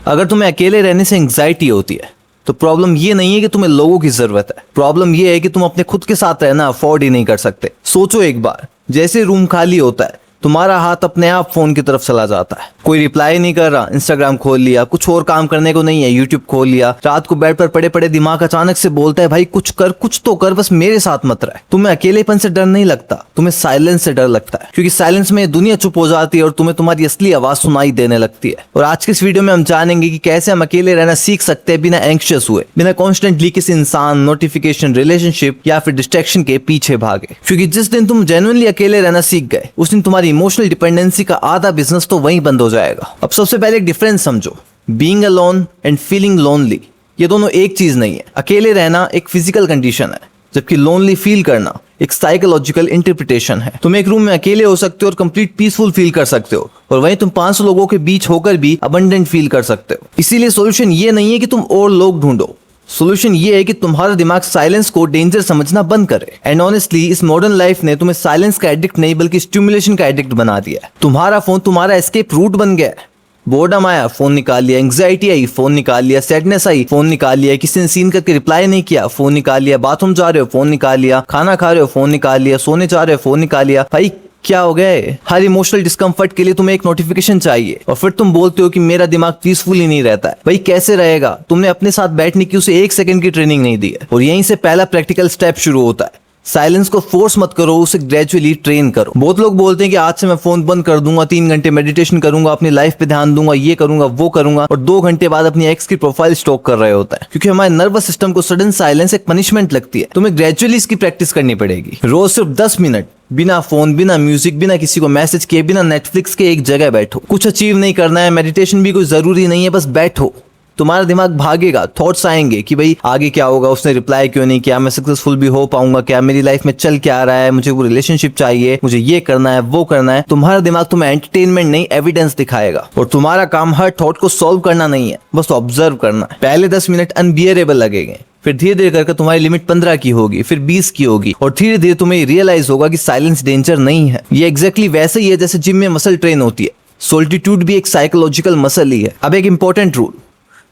अगर तुम्हें अकेले रहने से एंग्जाइटी होती है तो प्रॉब्लम ये नहीं है कि तुम्हें लोगों की जरूरत है, प्रॉब्लम ये है कि तुम अपने खुद के साथ रहना अफोर्ड ही नहीं कर सकते। सोचो एक बार, जैसे रूम खाली होता है तुम्हारा हाथ अपने आप फोन की तरफ चला जाता है। कोई रिप्लाई नहीं कर रहा, इंस्टाग्राम खोल लिया, कुछ और काम करने को नहीं है, यूट्यूब खोल लिया। रात को बेड पर पड़े पड़े दिमाग अचानक से बोलता है भाई कुछ कर, कुछ तो कर, बस मेरे साथ मत रह। तुम्हें अकेलेपन से डर नहीं लगता, तुम्हें साइलेंस से डर लगता है, क्योंकि साइलेंस में दुनिया चुप हो जाती है और तुम्हें तुम्हारी असली आवाज सुनाई देने लगती है। और आज के इस वीडियो में हम जानेंगे कि कैसे हम अकेले रहना सीख सकते हैं बिना एंग्शियस हुए, बिना कॉन्स्टेंटली किसी इंसान, नोटिफिकेशन, रिलेशनशिप या फिर डिस्ट्रैक्शन के पीछे भागे। क्योंकि जिस दिन तुम जेन्युइनली अकेले रहना सीख गए उस दिन तुम्हारी इमोशनल डिपेंडेंसी का आधा बिजनेस तो वहीं बंद हो जाएगा। अब सबसे पहले एक डिफरेंस समझो, being alone and feeling lonely, ये दोनों एक चीज नहीं है। अकेले रहना एक फिजिकल कंडीशन है, जबकि लोनली फील करना एक साइकोलॉजिकल इंटरप्रिटेशन है। तुम एक रूम में अकेले हो सकते हो और कंप्लीट पीसफुल फील कर सकते हो, और वहीं तुम 500 लोगों के बीच होकर भी अबंडेंट फील कर सकते हो। इसीलिए सॉल्यूशन ये नहीं है कि तुम और लोग ढूंढो, सोल्यूशन ये है कि तुम्हारा दिमाग साइलेंस को डेंजर समझना बंद करे। एंड ऑनेस्टली इस मॉडर्न लाइफ ने तुम्हें साइलेंस का एडिक्ट नहीं बल्कि स्टिमुलेशन का एडिक्ट बना दिया है। तुम्हारा फोन तुम्हारा एस्केप रूट बन गया है। बोर्डम आया, फोन निकाल लिया, एंग्जाइटी आई, फोन निकाल लिया, सैडनेस आई, फोन निकाल लिया, किसी ने सीन करके रिप्लाई नहीं किया, फोन निकाल लिया, बाथरूम जा रहे हो, फोन निकाल लिया, खाना खा रहे हो, फोन निकाल लिया, सोने जा रहे हो, फोन निकाल लिया। भाई क्या हो गया है? हर इमोशनल डिस्कम्फर्ट के लिए तुम्हें एक नोटिफिकेशन चाहिए और फिर तुम बोलते हो कि मेरा दिमाग पीसफुल ही नहीं रहता है। भाई कैसे रहेगा? तुमने अपने साथ बैठने की उसे 1 सेकंड की ट्रेनिंग नहीं दी है। और यहीं से पहला प्रैक्टिकल स्टेप शुरू होता है। साइलेंस को फोर्स मत करो, उसे ग्रेजुअली ट्रेन करो। बहुत लोग बोलते हैं कि आज से मैं फोन बंद कर दूंगा, 3 घंटे मेडिटेशन करूंगा, अपनी लाइफ पे ध्यान दूंगा, ये करूंगा वो करूंगा, और 2 घंटे बाद अपनी एक्स की प्रोफाइल स्टॉक कर रहे होता है। क्योंकि हमारे नर्वस सिस्टम को सडन साइलेंस एक पनिशमेंट लगती है। तुम्हें ग्रेजुअली इसकी प्रैक्टिस करनी पड़ेगी। रोज सिर्फ 10 मिनट बिना फोन, बिना म्यूजिक, बिना किसी को मैसेज किए, बिना नेटफ्लिक्स के एक जगह बैठो। कुछ अचीव नहीं करना है, मेडिटेशन भी कोई जरूरी नहीं है, बस बैठो। तुम्हारा दिमाग भागेगा, थॉट्स आएंगे कि भाई आगे क्या होगा, उसने रिप्लाई क्यों नहीं किया, मैं सक्सेसफुल भी हो पाऊंगा क्या, मेरी लाइफ में चल क्या रहा है, मुझे वो रिलेशनशिप चाहिए, मुझे ये करना है वो करना है। तुम्हारा दिमाग तुम्हें एंटरटेनमेंट नहीं एविडेंस दिखाएगा। और तुम्हारा काम हर थॉट को सॉल्व करना नहीं है, बस ऑब्जर्व करना है। पहले 10 मिनट अनबियरेबल लगेंगे, फिर धीरे धीरे करके तुम्हारी लिमिट 15 की होगी, फिर 20 की होगी, और धीरे धीरे तुम्हें रियलाइज होगा कि साइलेंस डेंजर नहीं है। ये एग्जैक्टली वैसे ही है जैसे जिम में मसल ट्रेन होती है। सोल्टिट्यूड भी एक साइकोलॉजिकल मसल ही है। अब एक इंपॉर्टेंट रूल,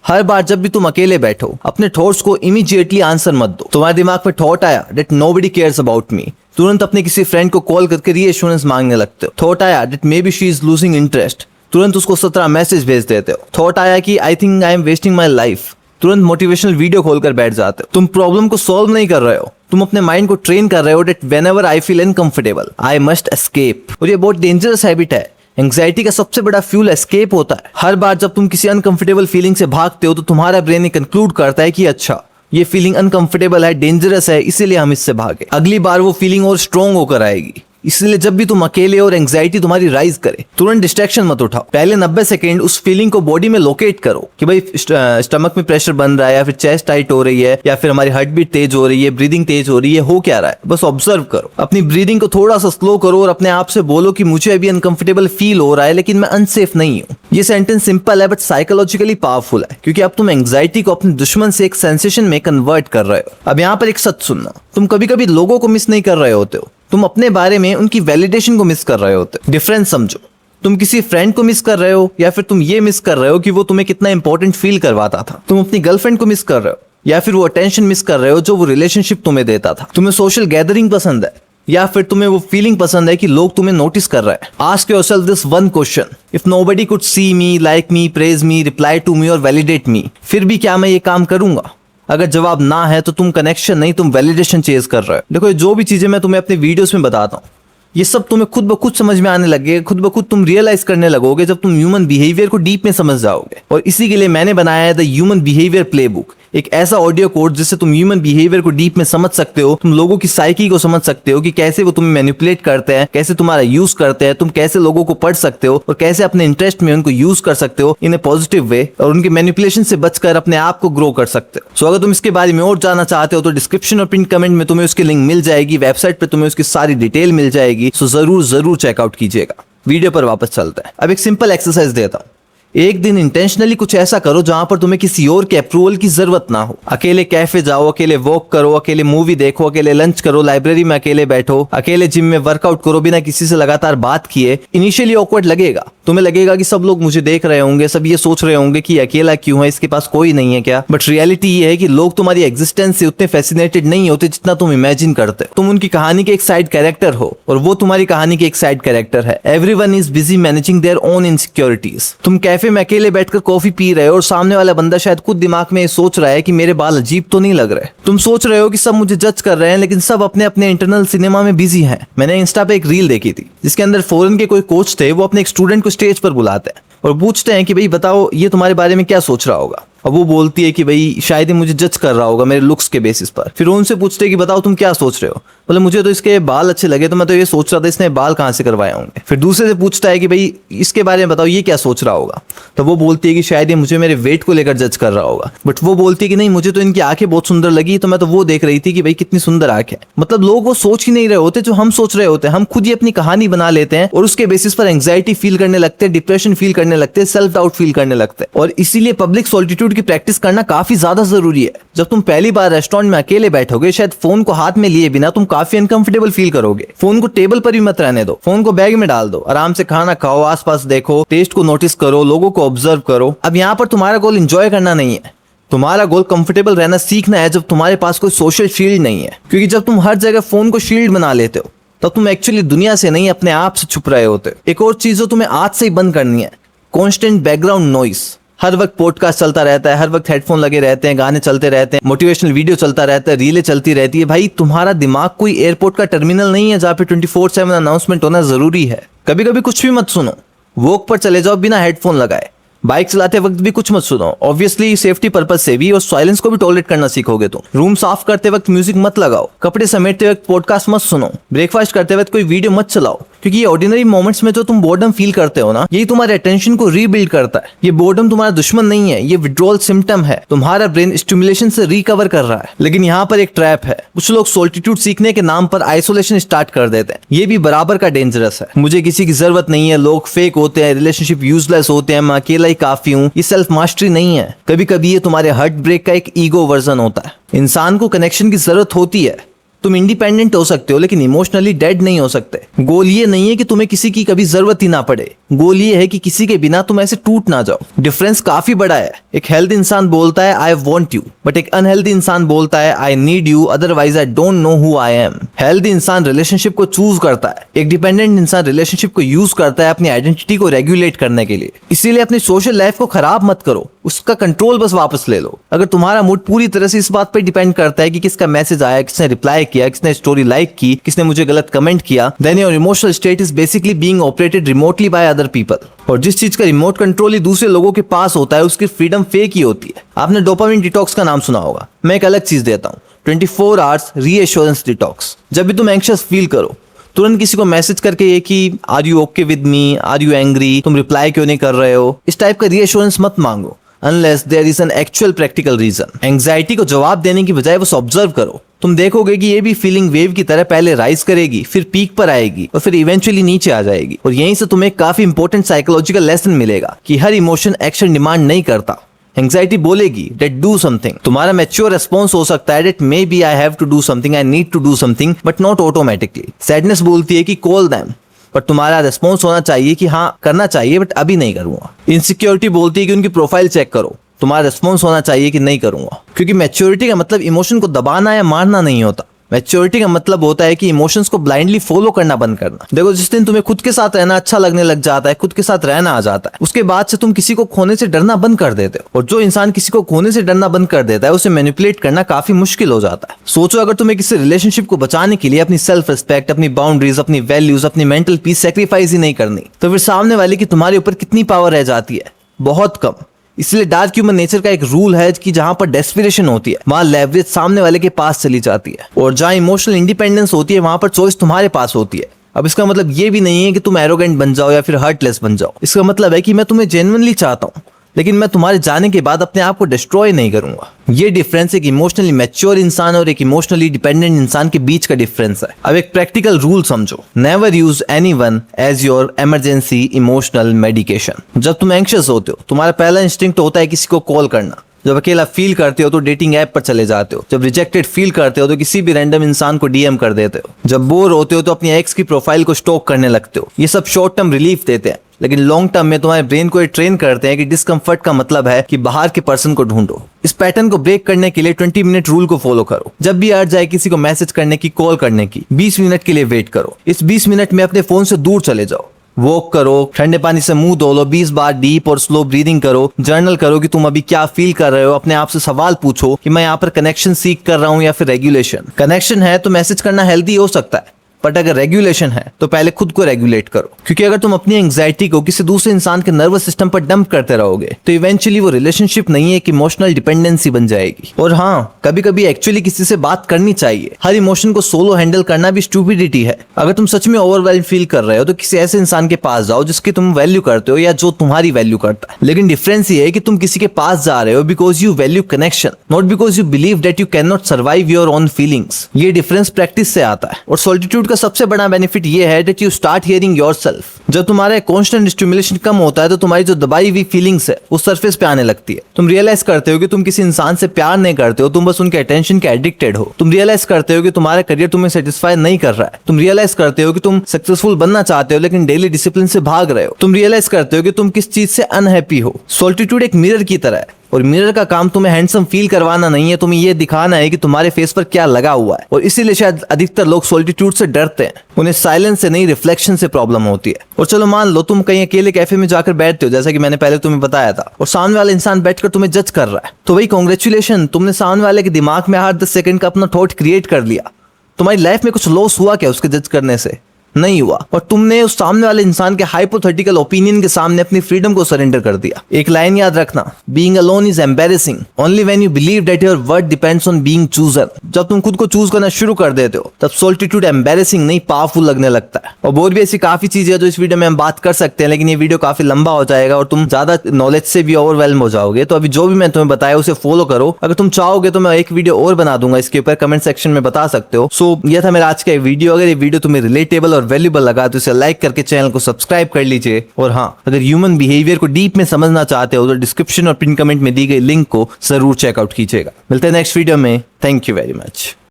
हर बार जब भी तुम अकेले बैठो अपने थॉट्स को इमीडिएटली आंसर मत दो। तुम्हारे दिमाग में थॉट आया that nobody cares about me, तुरंत अपने किसी फ्रेंड को कॉल करके रीएश्योरेंस मांगने लगते हो। थॉट आया that may be she is losing interest, तुरंत उसको 17 मैसेज भेज देते हो। थॉट आया कि I think I am wasting my life, तुरंत मोटिवेशनल वीडियो खोलकर बैठ जाते हो। तुम प्रॉब्लम को सॉल्व नहीं कर रहे हो, तुम अपने माइंड को ट्रेन कर रहे हो that whenever I feel uncomfortable I must escape. और ये बहुत डेंजरस हैबिट है। एंग्जाइटी का सबसे बड़ा फ्यूल एस्केप होता है। हर बार जब तुम किसी अनकंफर्टेबल फीलिंग से भागते हो तो तुम्हारा ब्रेन ये कंक्लूड करता है कि अच्छा ये फीलिंग अनकंफर्टेबल है, डेंजरस है, इसीलिए हम इससे भागे। अगली बार वो फीलिंग और स्ट्रॉन्ग होकर आएगी। इसलिए जब भी तुम अकेले और एंग्जाइटी तुम्हारी राइज करे तुरंत डिस्ट्रैक्शन मत उठाओ। पहले 90 सेकेंड उस फीलिंग को बॉडी में लोकेट करो कि भाई स्टमक में प्रेशर बन रहा है, या फिर चेस्ट टाइट हो रही है, या फिर हमारी हार्ट बीट तेज हो रही है, ब्रीदिंग तेज हो रही है, हो क्या रहा है। बस ऑब्जर्व करो, अपनी ब्रीदिंग को थोड़ा सा स्लो करो और अपने आप से बोलो कि मुझे अभी अनकंफर्टेबल फील हो रहा है लेकिन मैं अनसेफ नहीं हूँ। ये सेंटेंस सिंपल है बट साइकोलॉजिकली पावरफुल है, क्योंकि अब तुम एंग्जाइटी को अपने दुश्मन से एक सेंसेशन में कन्वर्ट कर रहे हो। अब यहाँ पर एक सच सुनना, तुम कभी कभी लोगों को मिस नहीं कर रहे होते हो, तुम अपने बारे में उनकी वैलिडेशन को मिस कर रहे होते हो। डिफरेंस समझो, तुम किसी फ्रेंड को मिस कर रहे हो या फिर तुम ये मिस कर रहे हो कि वो तुम्हें कितना इंपॉर्टेंट फील करवाता था। तुम अपनी गर्लफ्रेंड को मिस कर रहे हो या फिर वो अटेंशन मिस कर रहे हो जो वो रिलेशनशिप तुम्हें देता था। तुम्हें सोशल गैदरिंग पसंद है या फिर तुम्हें वो फीलिंग पसंद है कि लोग तुम्हें नोटिस कर रहे हैं। Ask yourself this one question, if nobody could see me, like me, praise me, reply to me और वैलिडेट मी, फिर भी क्या मैं ये काम करूंगा? अगर जवाब ना है तो तुम कनेक्शन नहीं, तुम वैलिडेशन चेज कर रहे हो। देखो जो भी चीजें मैं तुम्हें अपने वीडियोस में बताता हूँ ये सब तुम्हें खुद ब खुद समझ में आने लगेगा, खुद ब खुद तुम रियलाइज करने लगोगे जब तुम ह्यूमन बिहेवियर को डीप में समझ जाओगे। और इसी के लिए मैंने बनाया है द ह्यूमन बिहेवियर प्लेबुक, एक ऐसा ऑडियो कोर्स जिससे तुम ह्यूमन बिहेवियर को डीप में समझ सकते हो, तुम लोगों की साइकी को समझ सकते हो कि कैसे वो तुम्हें मैनिपुलेट करते हैं, कैसे तुम्हारा यूज करते हैं, तुम कैसे लोगों को पढ़ सकते हो और कैसे अपने इंटरेस्ट में उनको यूज कर सकते हो इन ए पॉजिटिव वे, और उनके मैनिपुलेशन से बचकर अपने आप को ग्रो कर सकते हो। सो अगर तुम इसके बारे में और जानना चाहते हो तो डिस्क्रिप्शन और पिन कमेंट में तुम्हें उसकी लिंक मिल जाएगी, वेबसाइट पर तुम्हें उसकी सारी डिटेल मिल जाएगी। सो जरूर चेकआउट कीजिएगा। वीडियो पर वापस चलते हैं। अब एक सिंपल एक्सरसाइज देता हूँ। एक दिन इंटेंशनली कुछ ऐसा करो जहां पर तुम्हें किसी और के अप्रूवल की जरूरत ना हो। अकेले कैफे जाओ, अकेले वॉक करो, अकेले मूवी देखो, अकेले लंच करो, लाइब्रेरी में अकेले बैठो, अकेले जिम में वर्कआउट करो बिना किसी से लगातार बात किए। इनिशियली ऑकवर्ड लगेगा, तुम्हें लगेगा कि सब लोग मुझे देख रहे होंगे, सब ये सोच रहे होंगे कि अकेला क्यों है, इसके पास कोई नहीं है क्या। बट रियलिटी ये है कि लोग तुम्हारी एग्जिस्टेंस से उतने फैसिनेटेड नहीं होते जितना तुम इमेजिन करते। तुम उनकी कहानी के एक साइड कैरेक्टर हो और वो तुम्हारी कहानी के एक साइड कैरेक्टर है। Everyone is busy managing their own insecurities. तुम कैफे में अकेले बैठकर कॉफी पी रहे हो और सामने वाला बंदा शायद खुद दिमाग में सोच रहा है कि मेरे बाल अजीब तो नहीं लग रहे। तुम सोच रहे हो कि सब मुझे जज कर रहे हैं, लेकिन सब अपने अपने इंटरनल सिनेमा में बिजी हैं। मैंने इंस्टा पे एक रील देखी थी जिसके अंदर फॉरेन के कोई कोच थे, वो अपने एक स्टूडेंट को स्टेज पर बुलाते हैं और पूछते हैं कि भाई बताओ ये तुम्हारे बारे में क्या सोच रहा होगा। अब वो बोलती है कि भाई शायद ही मुझे जज कर रहा होगा मेरे लुक्स के बेसिस पर। फिर उनसे पूछते हैं कि बताओ तुम क्या सोच रहे हो। बोले मुझे तो इसके बाल अच्छे लगे, तो मैं तो ये सोच रहा था इसने बाल कहाँ से करवाए होंगे। फिर दूसरे से पूछता है कि भाई इसके बारे में बताओ ये क्या सोच रहा होगा। तो वो बोलती है कि शायद ये मुझे मेरे वेट को लेकर जज कर रहा होगा। बट वो बोलती है कि नहीं, मुझे तो इनकी आंखें बहुत सुंदर लगी, तो मैं तो वो देख रही थी कि भाई कितनी सुंदर आंखें। मतलब लोग वो सोच ही नहीं रहे होते जो हम सोच रहे होते हैं। हम खुद ही अपनी कहानी बना लेते हैं और उसके बेसिस पर एंग्जाइटी फील करने लगते हैं, डिप्रेशन फील करने लगते हैं, सेल्फ डाउट फील करने लगते हैं। और इसीलिए पब्लिक सॉलिट्यूड की प्रैक्टिस करना काफी ज्यादा जरूरी है। जब तुम पहली बार रेस्टोरेंट में अकेले बैठोगे, शायद फोन को हाथ में लिए बिना तुम काफी अनकंफर्टेबल फील करोगे। फोन को टेबल पर भी मत रहने दो, फोन को बैग में डाल दो, आराम से खाना खाओ, आसपास देखो, टेस्ट को नोटिस करो, लोगों को ऑब्जर्व करो। अब यहाँ पर तुम्हारा गोल एंजॉय करना नहीं है, तुम्हारा गोल कंफर्टेबल रहना सीखना है जब तुम्हारे पास कोई सोशल शील्ड नहीं है। क्योंकि जब तुम हर जगह फोन को शील्ड बना लेते हो तब तुम एक्चुअली दुनिया से नहीं अपने आप से छुप रहे होते हो। एक और चीज जो तुम्हें आज से ही बंद करनी है, कॉन्स्टेंट बैकग्राउंड नॉइस। हर वक्त पॉडकास्ट चलता रहता है, हर वक्त हेडफोन लगे रहते हैं, गाने चलते रहते हैं, मोटिवेशनल वीडियो चलता रहता है, रीलें चलती रहती है। भाई तुम्हारा दिमाग कोई एयरपोर्ट का टर्मिनल नहीं है जहाँ पे 24/7 अनाउंसमेंट होना जरूरी है। कभी कभी कुछ भी मत सुनो, वॉक पर चले जाओ बिना हेडफोन लगाए, बाइक चलाते वक्त भी कुछ मत सुनो, ऑब्वियसली सेफ्टी पर्पज से भी, और साइलेंस को भी टॉलरेट करना सीखोगे तुम। रूम साफ करते वक्त म्यूजिक मत लगाओ, कपड़े समेटते वक्त पॉडकास्ट मत सुनो, ब्रेकफास्ट करते वक्त कोई वीडियो मत चलाओ। क्योंकि ये ऑर्डिनरी मोमेंट्स में जो तुम बोर्डम फील करते हो ना, यही तुम्हारे अटेंशन को रीबिल्ड करता है। ये बोर्डम तुम्हारा दुश्मन नहीं है, ये विड्रॉल सिम्टम है। तुम्हारा ब्रेन स्टिमुलेशन से रिकवर कर रहा है। लेकिन यहाँ पर एक ट्रैप है, कुछ लोग सॉलिट्यूड सीखने के नाम पर आइसोलेशन स्टार्ट कर देते हैं। ये भी बराबर का डेंजरस है। मुझे किसी की जरूरत नहीं है, लोग फेक होते हैं, रिलेशनशिप यूजलेस होते हैं, मैं अकेला ही काफी हूँ, ये सेल्फ मास्टरी नहीं है। कभी कभी ये तुम्हारे हार्ट ब्रेक का एक ईगो वर्जन होता है। इंसान को कनेक्शन की जरूरत होती है। तुम इंडिपेंडेंट हो सकते हो लेकिन इमोशनली डेड नहीं हो सकते। गोल ये नहीं है कि तुम्हें किसी की कभी जरूरत ही ना पड़े, गोल ये है कि किसी के बिना तुम ऐसे टूट ना जाओ। डिफरेंस काफी बड़ा है। एक हेल्दी इंसान बोलता है आई वांट यू, बट एक अनहेल्दी इंसान बोलता है I need you, otherwise I don't know who I am. Healthy इंसान रिलेशनशिप को चूज करता है, एक डिपेंडेंट इंसान रिलेशनशिप को यूज करता है अपनी आइडेंटिटी को रेगुलेट करने के लिए। इसीलिए अपनी सोशल लाइफ को खराब मत करो, उसका कंट्रोल बस वापस ले लो। अगर तुम्हारा मूड पूरी तरह से इस बात पर डिपेंड करता है कि किसका मैसेज आया, किसने रिप्लाई किया, किसने स्टोरी लाइक की, किसने मुझे गलत कमेंट किया, then your emotional state is basically being operated remotely by other people. और जिस चीज का रिमोट कंट्रोल ही दूसरे लोगों के पास होता है, उसकी फ्रीडम फेक ही होती है। आपने डोपामिन डिटॉक्स का नाम सुना होगा, मैं एक अलग चीज देता हूँ, 24 आवर्स रीएश्योरेंस डिटॉक्स। जब भी तुम एंग्शियस फील करो, तुरंत किसी को मैसेज करके ये कि are you okay with me, are you angry, तुम रिप्लाई क्यों नहीं कर रहे हो, इस टाइप का रीएश्योरेंस मत मांगो unless there is an actual practical reason। Anxiety को जवाब देने की बजाय बस ऑब्जर्व करो। तुम देखोगे कि ये भी फीलिंग वेव की तरह पहले राइज करेगी, फिर पीक पर आएगी और फिर इवेंचुअली नीचे आ जाएगी। और यहीं से तुम्हें काफी इंपॉर्टेंट साइकोलॉजिकल लेसन मिलेगा कि हर इमोशन एक्शन डिमांड नहीं करता। एंग्जाइटी बोलेगी that do something। तुम्हारा मैच्योर रेस्पॉन्स हो सकता है that maybe I have to do something, I need to do something, but not automatically। Sadness बोलती है कि call them, पर तुम्हारा रिस्पॉन्स होना चाहिए कि हाँ करना चाहिए बट अभी नहीं करूंगा। इनसिक्योरिटी बोलती है कि उनकी प्रोफाइल चेक करो, तुम्हारा रिस्पॉन्स होना चाहिए कि नहीं करूंगा। क्योंकि मैच्योरिटी का मतलब इमोशन को दबाना या मारना नहीं होता। मैच्योरिटी का मतलब होता है कि इमोशंस को ब्लाइंडली फॉलो करना बंद करना। देखो, जिस दिन तुम्हें खुद के साथ रहना अच्छा लगने लग जाता है, खुद के साथ रहना आ जाता है, उसके बाद से तुम किसी को खोने से डरना बंद कर देते हो। और जो इंसान किसी को खोने से डरना बंद कर देता है, उसे मैनिपुलेट करना काफी मुश्किल हो जाता है। सोचो, अगर तुम्हें किसी रिलेशनशिप को बचाने के लिए अपनी सेल्फ रिस्पेक्ट, अपनी बाउंड्रीज, अपनी वैल्यूज, अपनी मेंटल पीस सेक्रीफाइस ही नहीं करनी, तो फिर सामने वाले की तुम्हारे ऊपर कितनी पावर रह जाती है? बहुत कम। इसलिए डार्क ह्यूमन नेचर का एक रूल है कि जहां पर डेस्पिरेशन होती है वहां लेवरेज सामने वाले के पास चली जाती है, और जहां इमोशनल इंडिपेंडेंस होती है वहां पर चॉइस तुम्हारे पास होती है। अब इसका मतलब ये भी नहीं है कि तुम एरोगेंट बन जाओ या फिर हार्टलेस बन जाओ। इसका मतलब है कि मैं तुम्हें जेन्युइनली चाहता हूँ, लेकिन मैं तुम्हारे जाने के बाद अपने आप को डिस्ट्रॉय नहीं करूंगा। ये डिफरेंस एक इमोशनली मैच्योर इंसान और एक इमोशनली डिपेंडेंट इंसान के बीच का डिफरेंस है। अब एक प्रैक्टिकल रूल समझो, never use anyone as your emergency emotional medication. जब तुम एंग्शियस होते हो, तुम्हारा पहला इंस्टिंक्ट होता है किसी को कॉल करना। जब अकेला फील करते हो तो डेटिंग ऐप पर चले जाते हो। जब रिजेक्टेड फील करते हो तो किसी भी रैंडम इंसान को डीएम कर देते हो। जब बोर होते हो तो अपनी एक्स की प्रोफाइल को स्टॉक करने लगते हो। ये सब शॉर्ट टर्म रिलीफ देते हैं, लेकिन लॉन्ग टर्म में तुम्हारे ब्रेन को ये ट्रेन करते हैं कि डिस्कम्फर्ट का मतलब है कि बाहर के पर्सन को ढूंढो। इस पैटर्न को ब्रेक करने के लिए 20 मिनट रूल को फॉलो करो। जब भी अर्ज आए किसी को मैसेज करने की, कॉल करने की, 20 मिनट के लिए वेट करो। इस 20 मिनट में अपने फोन से दूर चले जाओ, वॉक करो, ठंडे पानी से मुंह धो लो, 20 बार डीप और स्लो ब्रीदिंग करो, जर्नल करो कि तुम अभी क्या फील कर रहे हो। अपने आप से सवाल पूछो कि मैं यहाँ पर कनेक्शन सीख कर रहा हूँ या फिर रेगुलेशन। कनेक्शन है तो मैसेज करना हेल्दी हो सकता है, बट अगर रेगुलेशन है तो पहले खुद को रेगुलेट करो। क्योंकि अगर तुम अपनी एंग्जाइटी को किसी दूसरे इंसान के नर्वस सिस्टम पर डंप करते रहोगे तो इवेंचुअली वो रिलेशनशिप नहीं, एक इमोशनल डिपेंडेंसी बन जाएगी। और हाँ, कभी कभी एक्चुअली किसी से बात करनी चाहिए। हर इमोशन को सोलो हैंडल करना भी स्टूपिडिटी है। अगर तुम सच में ओवरवेल्म फील कर रहे हो तो किसी ऐसे इंसान के पास जाओ जिसकी तुम वैल्यू करते हो या जो तुम्हारी वैल्यू करता है। लेकिन डिफरेंस ये है कि तुम किसी के पास जा रहे हो because you value connection, not because you believe that you can not survive your own feelings. ये डिफरेंस प्रैक्टिस से आता है। और सॉलिट्यूड का सबसे बड़ा बेनिफिट ये है that you start hearing yourself। जब तुम्हारा कांस्टेंट स्टिमुलेशन कम होता है तो तुम्हारी जो दबाई हुई फीलिंग्स है वो सरफेस पे आने लगती है। तुम रियलाइज करते हो कि तुम किसी इंसान से प्यार नहीं करते हो, तुम बस उनके अटेंशन के एडिक्टेड हो। तुम रियलाइज करते हो कि तुम्हारा करियर तुम्हें सेटिस्फाई नहीं कर रहा है। तुम रियलाइज करते हो कि तुम सक्सेसफुल बनना चाहते हो लेकिन डेली डिसिप्लिन से भाग रहे हो। तुम रियलाइज करते हो कि तुम किस चीज से अनहैप्पी हो। सॉलिट्यूड एक मिरर की तरह है और मिरर का काम तुम्हें हैंडसम फील करवाना नहीं है, तुम्हें ये दिखाना है कि तुम्हारे फेस पर क्या लगा हुआ है। और इसीलिए शायद अधिकतर लोग सॉलिट्यूड से डरते हैं। उन्हें साइलेंस से नहीं, रिफ्लेक्शन से प्रॉब्लम होती है। और चलो मान लो तुम कहीं अकेले कैफे में जाकर बैठते हो, जैसा कि मैंने पहले तुम्हें बताया था, और सामने वाला इंसान बैठकर तुम्हें जज कर रहा है, तो वही कांग्रेचुलेशन, तुमने सामने वाले के दिमाग में हर 10 सेकंड का अपना थॉट क्रिएट कर लिया। तुम्हारी लाइफ में कुछ लॉस हुआ क्या उसके जज करने से? नहीं हुआ। और तुमने उस सामने वाले इंसान के हाइपोथेटिकल ओपिनियन के सामने अपनी फ्रीडम को सरेंडर कर दिया। एक लाइन याद रखना, being alone is embarrassing only when you believe that your worth depends on being chooser. जब तुम खुद को चूज करना शुरू कर देते हो तब सॉलिट्यूड एम्बैरेसिंग नहीं, पावरफुल लगने लगता है। और बहुत भी ऐसी काफी चीजें हैं जो इस वीडियो में हम बात कर सकते हैं, लेकिन ये वीडियो काफी लंबा हो जाएगा और तुम ज्यादा नॉलेज से भी ओवरवेल्म हो जाओगे। तो अभी जो भी मैं तुम्हें बताया उसे फॉलो करो। अगर तुम चाहोगे तो मैं एक वीडियो और बना दूंगा इसके ऊपर, कमेंट सेक्शन में बता सकते हो। सो ये था मेरा आज का वीडियो। अगर ये वीडियो तुम्हें रिलेटेबल और वैल्यूएबल लगा तो इसे लाइक करके चैनल को सब्सक्राइब कर लीजिए। और हाँ, अगर ह्यूमन बिहेवियर को डीप में समझना चाहते हो तो डिस्क्रिप्शन और पिन कमेंट में दी गई लिंक को जरूर चेकआउट कीजिएगा। मिलते हैं नेक्स्ट वीडियो में। Thank you very much.